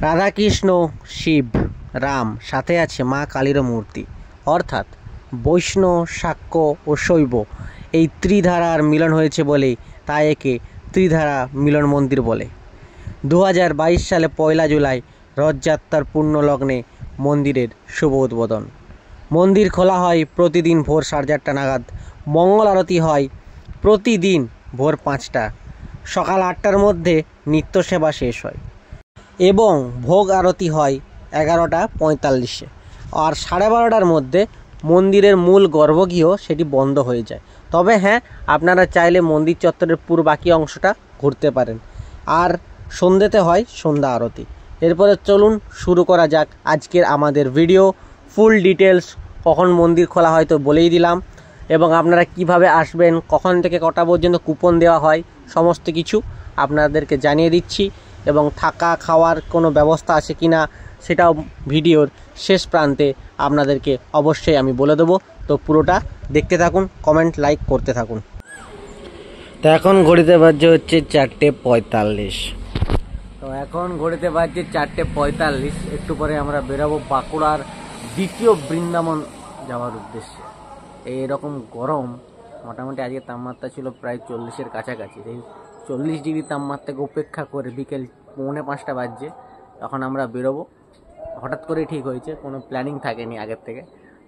রাধাকৃষ্ণ, শিব, রাম, সাথে আছে মা কালীরও মূর্তি, অর্থাৎ বৈষ্ণব, শাক্য ও শৈব এই ত্রিধারার মিলন হয়েছে বলেই তাই একে ত্রিধারা মিলন মন্দির বলে। 2022 সালে 1 জুলাই রথযাত্রার পূর্ণ লগ্নে মন্দিরের শুভ উদ্বোধন। মন্দির খোলা হয় প্রতিদিন ভোর 8:30 নাগাদ। মঙ্গল আরতি হয় প্রতিদিন ভোর 5টা। সকাল 8টার মধ্যে নিত্য সেবা শেষ হয় এবং ভোগ আরতি হয় 11:45-এ। আর 12:30টার মধ্যে মন্দিরের মূল গর্ভগৃহ সেটি বন্ধ হয়ে যায়। তবে হ্যাঁ, আপনারা চাইলে মন্দির চত্বরের পুরো বাকি অংশটা ঘুরতে পারেন। আর সন্ধ্যেতে হয় সন্ধ্যা আরতি। এরপরে চলুন শুরু করা যাক আজকের আমাদের ভিডিও। ফুল ডিটেলস কখন মন্দির খোলা হয় তো বলেই দিলাম, এবং আপনারা কিভাবে আসবেন, কখন থেকে কটা পর্যন্ত কুপন দেওয়া হয়, সমস্ত কিছু আপনাদেরকে জানিয়ে দিচ্ছি। এবং থাকা খাওয়ার কোনো ব্যবস্থা আছে কি না সেটাও ভিডিওর শেষ প্রান্তে আপনাদেরকে অবশ্যই আমি বলে দেবো। তো পুরোটা দেখতে থাকুন, কমেন্ট লাইক করতে থাকুন। তো এখন ঘড়িতে বাজছে হচ্ছে 4:45। তো এখন ঘড়িতে বাজছে 4:45। একটু পরে আমরা বেরোবো বাঁকুড়ার দ্বিতীয় বৃন্দাবন যাওয়ার উদ্দেশ্যে। এইরকম গরম, মোটামুটি আজকে তাপমাত্রা ছিল প্রায় 40-এর কাছাকাছি। এই 40 ডিগ্রি তাপমাত্রাকে উপেক্ষা করে বিকেল 4:45 বাজছে, তখন আমরা বেরোবো। হঠাৎ করে ঠিক হয়েছে, কোনো প্ল্যানিং থাকেনি আগের থেকে।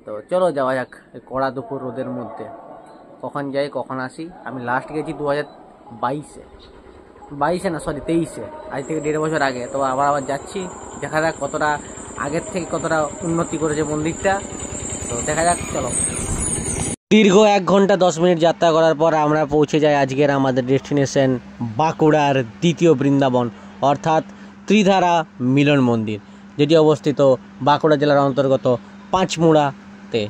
তো চলো যাওয়া যাক এই কড়া দুপুর রোদের মধ্যে। কখন যাই কখন আসি, আমি লাস্ট গেছি 2022-এ না, সরি 23-এ, আজ থেকে 1.5 বছর আগে। তো আবার যাচ্ছি, দেখা যাক কতটা আগের থেকে কতটা উন্নতি করেছে মন্দিরটা। তো দেখা যাক, চলো। দীর্ঘ 1 ঘন্টা 10 মিনিট যাত্রা করার পর আমরা পৌঁছে যাই আজকের আমাদের ডেস্টিনেশন বাঁকুড়ার দ্বিতীয় বৃন্দাবন, অর্থাৎ ত্রিধারা মিলন মন্দির, যেটি অবস্থিত বাঁকুড়া জেলার অন্তর্গত পাঁচমুড়াতে।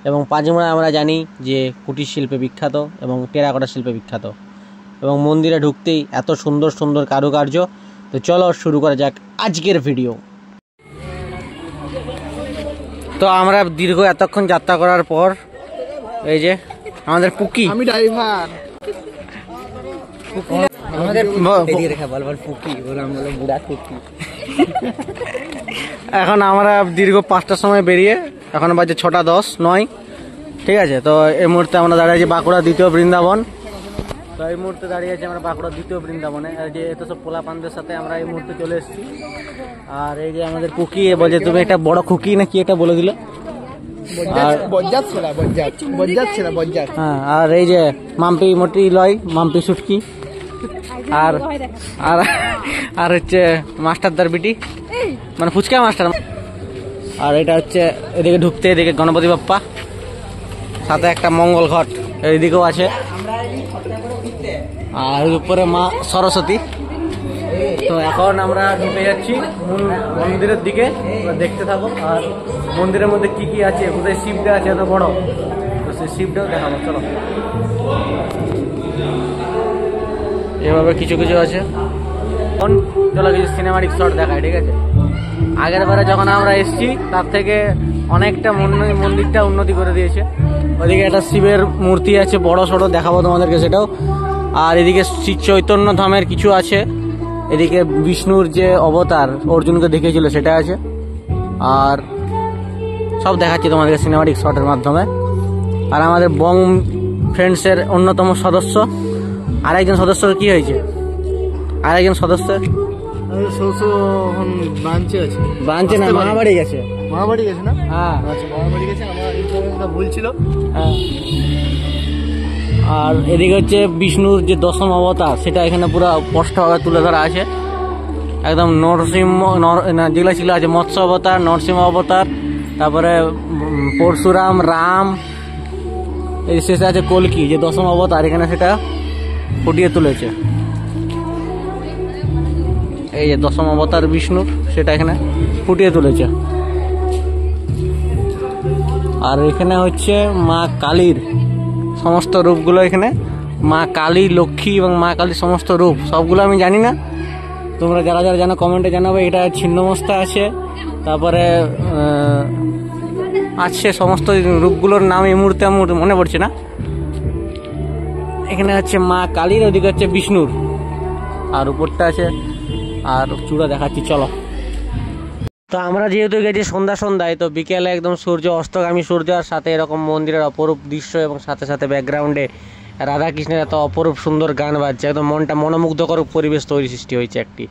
এবং পাঁচমুড়া আমরা জানি যে কুটির শিল্পে বিখ্যাত এবং টেরাকোটা শিল্পে বিখ্যাত, এবং মন্দিরে ঢুকতেই এত সুন্দর সুন্দর কারুকার্য। তো চলো শুরু করা যাক আজকের ভিডিও। তো আমরা দীর্ঘ এতক্ষণ যাত্রা করার পর এই যে আমাদের পুকি, আমি ড্রাইভার, এখন আমরা দীর্ঘ 5টার সময় বেরিয়ে এখন বাজে 6:10-9, ঠিক আছে। তো এই মুহূর্তে আমরা দাঁড়িয়ে আছি বাঁকুড়া দ্বিতীয় বৃন্দাবন। তো এই মুহূর্তে দাঁড়িয়ে আছি আমরা বাঁকুড়া দ্বিতীয় বৃন্দাবনে। যে এত সব পোলাপানদের সাথে আমরা এই মুহূর্তে চলে এসেছি। আর এই যে আমাদের কুকি বলছে তুমি একটা বড় কুকি না কি এটা বলে দিল। আর এই যে মাম্পি মোটি লয়, মাম্পি সুটকি, আর আর আর হচ্ছে মাস্টারদার বিটি, মানে ফুচকা মাস্টার। আর এটা হচ্ছে এদিকে ঢুকতে, এদিকে গণপতি বাপ্পা, সাথে একটা মঙ্গল ঘট এইদিকেও আছে, আর উপরে মা সরস্বতী। তো এখন আমরা ঢুকে যাচ্ছি মূল মন্দিরের দিকে, দেখতে থাকো। আর মন্দিরের মধ্যে কি কি আছে, কোথায় শিবটা আছে এত বড়, তো সেই শিবটাও দেখাবো, চলো। এভাবে কিছু কিছু আছে। এখন চলো কিছু সিনেমাটিক শট দেখায়, ঠিক আছে। আগের বারে যখন আমরা এসেছি তার থেকে অনেকটা মন্দিরটা উন্নতি করে দিয়েছে। ওইদিকে একটা শিবের মূর্তি আছে বড় সড়ো, দেখাবো তোমাদেরকে সেটাও। আর এদিকে শ্রী চৈতন্য ধামের কিছু আছে, এদিকে বিষ্ণুর যে অবতার অর্জুনকে দেখিয়েছিল সেটা আছে। আর সব দেখাচ্ছি তোমাদেরকে সিনেমাটিক শটের মাধ্যমে। আর আমাদের বং ফ্রেন্ডসের অন্যতম সদস্য আরেকজন সদস্যর কি হয়েছে, আরেকজন সদস্যের ব্রাঞ্চে না, মহাবাড়ি গেছে, মহাবাড়ি গেছে না? হ্যাঁ আচ্ছা, মহাবাড়ি গেছে, আমার ভুল ছিল। হ্যাঁ। আর এদিকে হচ্ছে বিষ্ণুর যে দশম অবতার, সেটা এখানে পুরো স্পষ্টভাবে তুলে ধরা আছে। একদম নরসিংহ যেগুলো ছিল আছে মৎস্য অবতার, নরসিংহ অবতার, তারপরে পরশুরাম, রাম, এই শেষে আছে কলকি যে দশম অবতার, এখানে সেটা ফুটিয়ে তুলেছে। এই যে দশম অবতার বিষ্ণুর, সেটা এখানে ফুটিয়ে তুলেছে। আর এখানে হচ্ছে মা কালীর সমস্ত রূপগুলো, এখানে মা কালী, লক্ষ্মী এবং মা কালীর সমস্ত রূপ, সবগুলো আমি জানি না, তোমরা যারা যারা জানো কমেন্টে জানাবে। এটা ছিন্নমস্তা আছে, তারপরে আছে সমস্ত রূপগুলোর নাম এই মুহূর্তে আমার মনে পড়ছে না। এখানে হচ্ছে মা কালীর, ওদিকে হচ্ছে বিষ্ণুর, আর উপরটা আছে। আর চূড়া দেখাচ্ছি, চলো। তো আমরা যেহেতু গেছি সন্ধ্যায়, তো বিকেলে একদম সূর্য অস্তগামী সূর্য, আর সাথে এরকম মন্দিরের অপরূপ দৃশ্য, এবং সাথে সাথে ব্যাকগ্রাউন্ডে রাধাকৃষ্ণের এত অপরূপ সুন্দর গান বাজছে, একদম মনটা মনোমুগ্ধকর পরিবেশ সৃষ্টি হয়েছে একটি।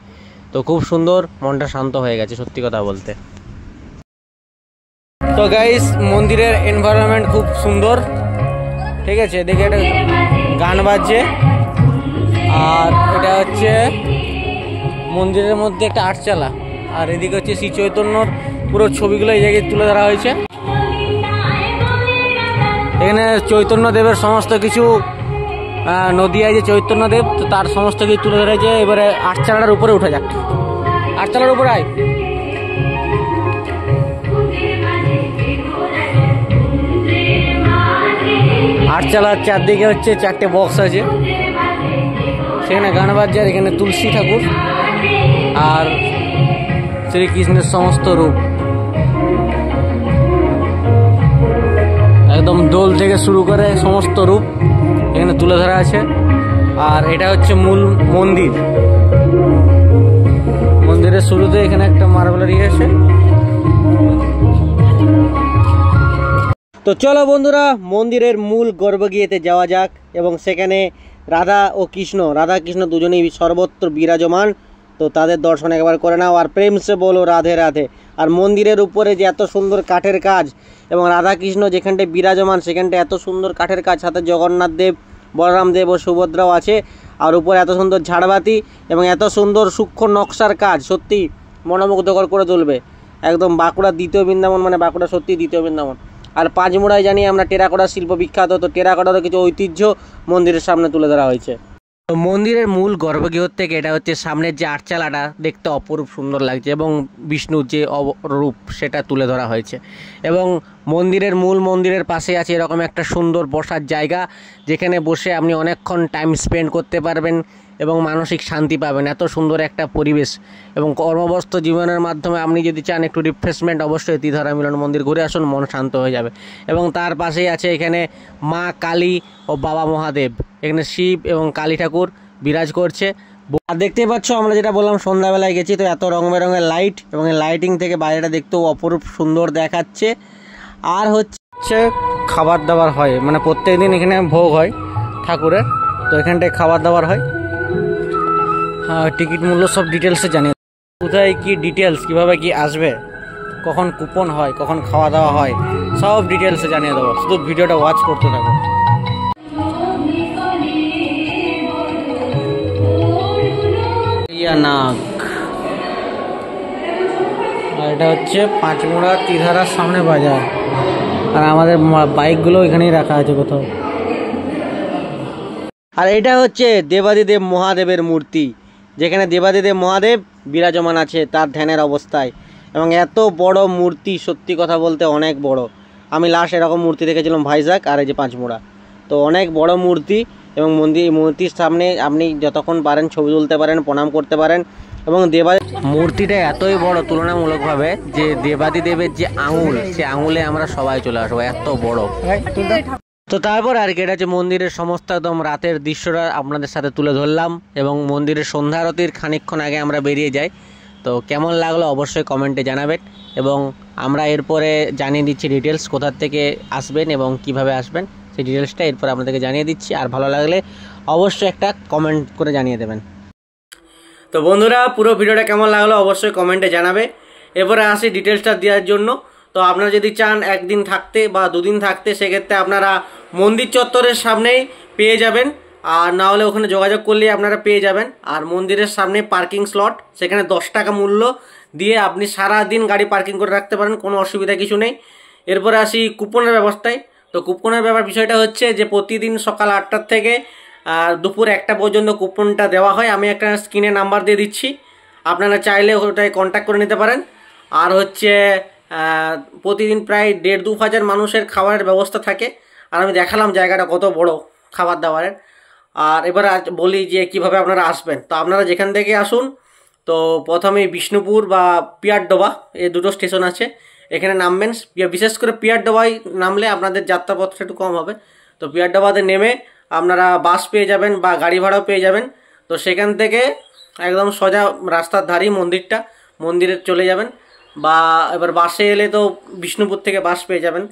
তো খুব সুন্দর, মনটা শান্ত হয়ে গেছে সত্যি কথা বলতে। তো গাইস, মন্দিরের এনভায়রনমেন্ট খুব সুন্দর, ঠিক আছে। এদিকে একটা গান বাজছে, আর এটা হচ্ছে মন্দিরের মধ্যে একটা আটচালা, আর এদিকে হচ্ছে শ্রী চৈতন্যর পুরো ছবিগুলো এই জায়গায় তুলে ধরা হয়েছে। এখানে চৈতন্য দেবের সমস্ত কিছু, নদিয়ায় যে চৈতন্য দেব, তো তার সমস্ত কিছু তুলে ধরা হয়েছে। এবারে আটচালাটার উপরে উঠে যাক, আটচালার উপরে আয়। আটচালার চারদিকে হচ্ছে 4টে বক্স আছে, সেখানে গান বাজছে, আর এখানে তুলসী ঠাকুর আর শ্রীকৃষ্ণের সমস্ত রূপ, একদম দোল থেকে শুরু করে সমস্ত রূপ এখানে তুলে ধরা আছে। আর এটা হচ্ছে মূল মন্দির, মন্দিরের শুরুতে এখানে একটা মার্বেলের আছে। তো চলো বন্ধুরা, মন্দিরের মূল গর্ভগৃহেতে যাওয়া যাক, এবং সেখানে রাধা কৃষ্ণ দুজনেই সর্বত্র বিরাজমান। তো তাদের দর্শন একবার করে নাও, আর প্রেম সে বলো রাধে রাধে। আর মন্দিরের উপরে যে এত সুন্দর কাঠের কাজ, এবং রাধাকৃষ্ণ যেখানটায় বিরাজমান সেখানটায় এত সুন্দর কাঠের কাজ, সাথে জগন্নাথ দেব, বলরাম দেব ও সুভদ্রাও আছে। আর উপরে এত সুন্দর ঝাড়বাতি এবং এত সুন্দর সূক্ষ্ম নকশার কাজ, সত্যি মনোমুগ্ধকর করে তুলবে। একদম বাঁকুড়ার দ্বিতীয় বৃন্দাবন, মানে বাঁকুড়া সত্যি দ্বিতীয় বৃন্দাবন। আর পাঁচমুড়ায় জানি আমরা টেরাকোটা শিল্প বিখ্যাত, তো টেরাকোটারও কিছু ঐতিহ্য মন্দিরের সামনে তুলে ধরা হয়েছে। তো মন্দিরের মূল গর্ভগৃহ থেকে এটা হচ্ছে সামনের যে আটচালাটা, দেখতে অপরূপ সুন্দর লাগছে, এবং বিষ্ণুর যে রূপ সেটা তুলে ধরা হয়েছে। এবং মন্দিরের পাশে আছে এরকম একটা সুন্দর বসার জায়গা, যেখানে বসে আপনি অনেকক্ষণ টাইম স্পেন্ড করতে পারবেন এবং মানসিক শান্তি পাবেন। এত সুন্দর একটা পরিবেশ, এবং কর্মব্যস্ত জীবনের মাধ্যমে আপনি যদি চান একটু রিফ্রেশমেন্ট, অবশ্যই ত্রিধারা মিলন মন্দির ঘুরে আসুন, মন শান্ত হয়ে যাবে। এবং তার পাশেই আছে এখানে মা কালী ও বাবা মহাদেব, এখানে শিব এবং কালী ঠাকুর বিরাজ করছে। আর দেখতে পাচ্ছ, আমরা যেটা বললাম সন্ধ্যাবেলায় গেছি, তো এত রং বেরঙের লাইট, এবং এই লাইটিং থেকে বাইরেটা দেখতেও অপরূপ সুন্দর দেখাচ্ছে। আর হচ্ছে খাবার দাবার হয়, মানে প্রত্যেক দিন এখানে ভোগ হয় ঠাকুরের, তো এখানটায় খাবার দাবার হয়। হ্যাঁ, টিকিট মূল্য সব ডিটেলসে জানিয়ে, কোথায় কি ডিটেলস, কীভাবে কি আসবে, কখন কুপন হয়, কখন খাওয়া দাওয়া হয়, সব ডিটেলসে জানিয়ে দেবো, শুধু ভিডিওটা ওয়াচ করতে থাকো। নাগ, আর এটা হচ্ছে পাঁচমুড়া ত্রিধারার সামনে বাজার, আর আমাদের বাইকগুলো এখানেই রাখা আছে কোথাও। আর এটা হচ্ছে দেবাদিদেব মহাদেবের মূর্তি, যেখানে দেবাদিদেব মহাদেব বিরাজমান আছে তার ধ্যানের অবস্থায়, এবং এত বড় মূর্তি, সত্যি কথা বলতে অনেক বড়। আমি লাস্ট এরকম মূর্তি দেখেছিলাম ভাইজাগ, আর এই যে পাঁচমুড়া, তো অনেক বড় মূর্তি। এবং মূর্তির সামনে আপনি যতক্ষণ পারেন ছবি তুলতে পারেন, প্রণাম করতে পারেন। এবং মূর্তিটা এতই বড় তুলনামূলকভাবে, যে দেবাদিদেবের যে আঙুল, সে আঙুলে আমরা সবাই চলে আসবো, এত বড়। তো তারপর আর কি, এটা হচ্ছে মন্দিরের সমস্ত একদম রাতের দৃশ্যটা আপনাদের সাথে তুলে ধরলাম, এবং মন্দিরের সন্ধ্যা আরতির খানিকক্ষণ আগে আমরা বেরিয়ে যাই। তো কেমন লাগলো অবশ্যই কমেন্টে জানাবেন, এবং আমরা এরপরে জানিয়ে দিচ্ছি ডিটেলস, কোথার থেকে আসবেন এবং কিভাবে আসবেন, সেই ডিটেলসটা এরপর আপনাদেরকে জানিয়ে দিচ্ছি। আর ভালো লাগলে অবশ্যই একটা কমেন্ট করে জানিয়ে দেবেন। তো বন্ধুরা, পুরো ভিডিওটা কেমন লাগলো অবশ্যই কমেন্টে জানাবে। এরপরে আসি ডিটেলসটা দেওয়ার জন্য। তো আপনারা যদি চান একদিন থাকতে বা দুদিন থাকতে, সেক্ষেত্রে আপনারা মন্দির চত্বরের সামনেই পেয়ে যাবেন, আর না হলে ওখানে যোগাযোগ করলেই আপনারা পেয়ে যাবেন। আর মন্দিরের সামনে পার্কিং স্লট, সেখানে 10 টাকা মূল্য দিয়ে আপনি সারা দিন গাড়ি পার্কিং করে রাখতে পারেন, কোনো অসুবিধা কিছু নেই। এরপরে আসি কুপনের ব্যবস্থায়। তো কুপনের বিষয়টা হচ্ছে যে প্রতিদিন সকাল 8টার থেকে দুপুর 1টা পর্যন্ত কুপনটা দেওয়া হয়। আমি একটা স্ক্রিনে নাম্বার দিয়ে দিচ্ছি, আপনারা চাইলে ওটাই কন্ট্যাক্ট করে নিতে পারেন। আর হচ্ছে প্রতিদিন প্রায় 1.5-2 হাজার মানুষের খাবারের ব্যবস্থা থাকে। আর আমি দেখালাম জায়গাটা কত বড় খাবার দাবারের। আর এবার বলি যে কিভাবে আপনারা আসবেন। তো আপনারা যেখান থেকে আসুন, তো প্রথমেই বিষ্ণুপুর বা পিয়ারডোবা, এই দুটো স্টেশন আছে, এখানে নামবেন। বিশেষ করে পিয়ারডোবায় নামলে আপনাদের যাত্রাপথটা একটু কম হবে। তো পিয়ারডোবাতে নেমে আপনারা বাস পেয়ে যাবেন বা গাড়ি ভাড়াও পেয়ে যাবেন। তো সেখান থেকে একদম সোজা রাস্তার ধারেই মন্দিরে চলে যাবেন। বা এবার বাসে এলে তো বিষ্ণুপুর থেকে বাস পেয়ে যাবেন।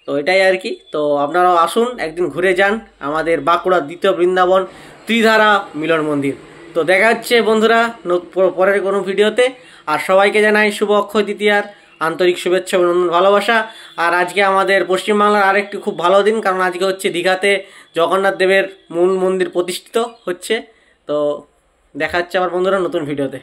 তো এটাই আর কি। তো আপনারাও আসুন, একদিন ঘুরে যান আমাদের বাঁকুড়ার দ্বিতীয় বৃন্দাবন ত্রিধারা মিলন মন্দির। তো দেখা হচ্ছে বন্ধুরা পরের কোনো ভিডিওতে। আর সবাইকে জানাই শুভ অক্ষয় তৃতীয়ার আন্তরিক শুভেচ্ছা, অভিনন্দন, ভালোবাসা। আর আজকে আমাদের পশ্চিমবাংলার আরেকটি খুব ভালো দিন, কারণ আজকে হচ্ছে দীঘাতে জগন্নাথ দেবের মূল মন্দির প্রতিষ্ঠিত হচ্ছে। তো দেখা হচ্ছে আবার বন্ধুরা নতুন ভিডিওতে।